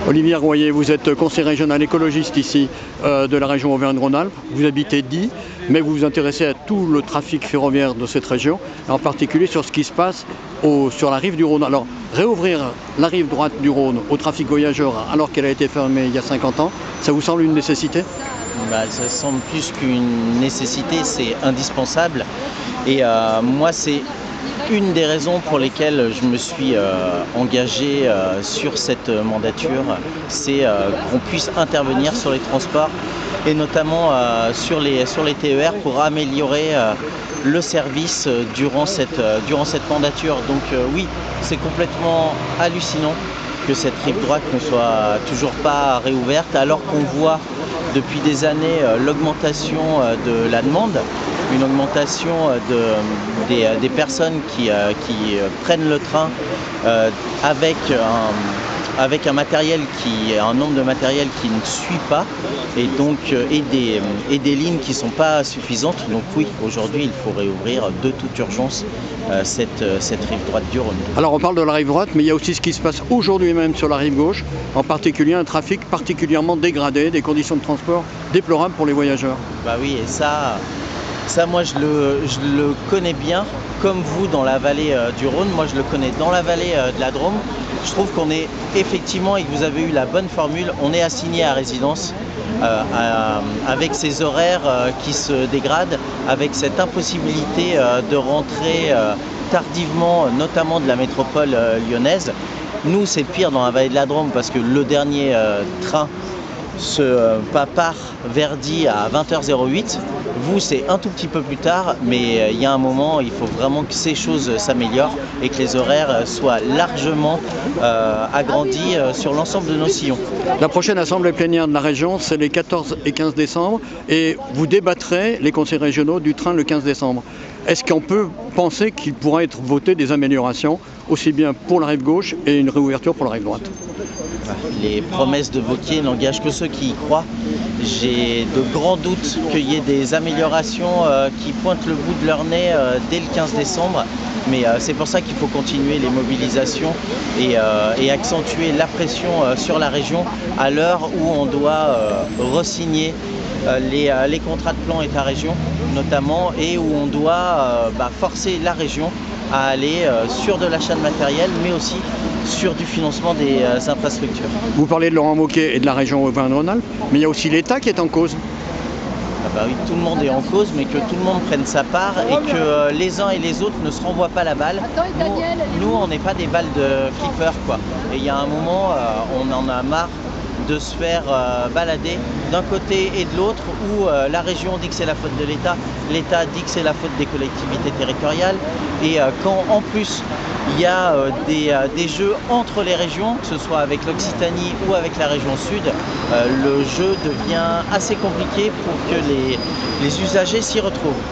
Olivier Royer, vous êtes conseiller régional écologiste ici de la région Auvergne-Rhône-Alpes. Vous habitez Die, mais vous vous intéressez à tout le trafic ferroviaire de cette région, en particulier sur ce qui se passe sur la rive du Rhône. Alors, réouvrir la rive droite du Rhône au trafic voyageur alors qu'elle a été fermée il y a 50 ans, ça vous semble une nécessité? Ça semble plus qu'une nécessité, c'est indispensable. Et moi, c'est une des raisons pour lesquelles je me suis engagé sur cette mandature, c'est qu'on puisse intervenir sur les transports et notamment sur les TER pour améliorer le service durant cette mandature. Donc oui, c'est complètement hallucinant que cette rive droite ne soit toujours pas réouverte alors qu'on voit depuis des années l'augmentation de la demande, une augmentation des personnes qui prennent le train avec un nombre de matériel qui ne suit pas et donc et des lignes qui ne sont pas suffisantes. Donc oui, aujourd'hui il faut réouvrir de toute urgence cette rive droite du Rhône. Alors on parle de la rive droite, mais il y a aussi ce qui se passe aujourd'hui même sur la rive gauche, en particulier un trafic particulièrement dégradé, des conditions de transport déplorables pour les voyageurs. Bah oui, et ça moi je le connais bien, comme vous dans la vallée du Rhône, moi je le connais dans la vallée de la Drôme. Je trouve qu'on est effectivement, et que vous avez eu la bonne formule, on est assigné à résidence avec ces horaires qui se dégradent, avec cette impossibilité de rentrer tardivement, notamment de la métropole lyonnaise. Nous c'est pire dans la vallée de la Drôme parce que le dernier train part vers Die à 20h08. Vous, c'est un tout petit peu plus tard, mais il y a un moment, il faut vraiment que ces choses s'améliorent et que les horaires soient largement agrandis sur l'ensemble de nos sillons. La prochaine assemblée plénière de la région, c'est les 14 et 15 décembre, et vous débattrez, les conseils régionaux, du train le 15 décembre. Est-ce qu'on peut penser qu'il pourra être voté des améliorations, aussi bien pour la rive gauche et une réouverture pour la rive droite? Les promesses de Wauquiez n'engagent que ceux qui y croient. J'ai de grands doutes qu'il y ait des améliorations qui pointent le bout de leur nez dès le 15 décembre. Mais c'est pour ça qu'il faut continuer les mobilisations et accentuer la pression sur la région à l'heure où on doit re-signer les contrats de plan État-région notamment, et où on doit forcer la région à aller sur de l'achat de matériel, mais aussi sur du financement des infrastructures. Vous parlez de Laurent Wauquiez et de la région Auvergne-Rhône-Alpes, mais il y a aussi l'État qui est en cause. Oui, tout le monde est en cause, mais que tout le monde prenne sa part et que les uns et les autres ne se renvoient pas la balle. Nous on n'est pas des balles de flipper, quoi. Et il y a un moment, on en a marre de se faire balader d'un côté et de l'autre, où la région dit que c'est la faute de l'État, l'État dit que c'est la faute des collectivités territoriales, et quand en plus il y a des jeux entre les régions, que ce soit avec l'Occitanie ou avec la région sud, le jeu devient assez compliqué pour que les usagers s'y retrouvent.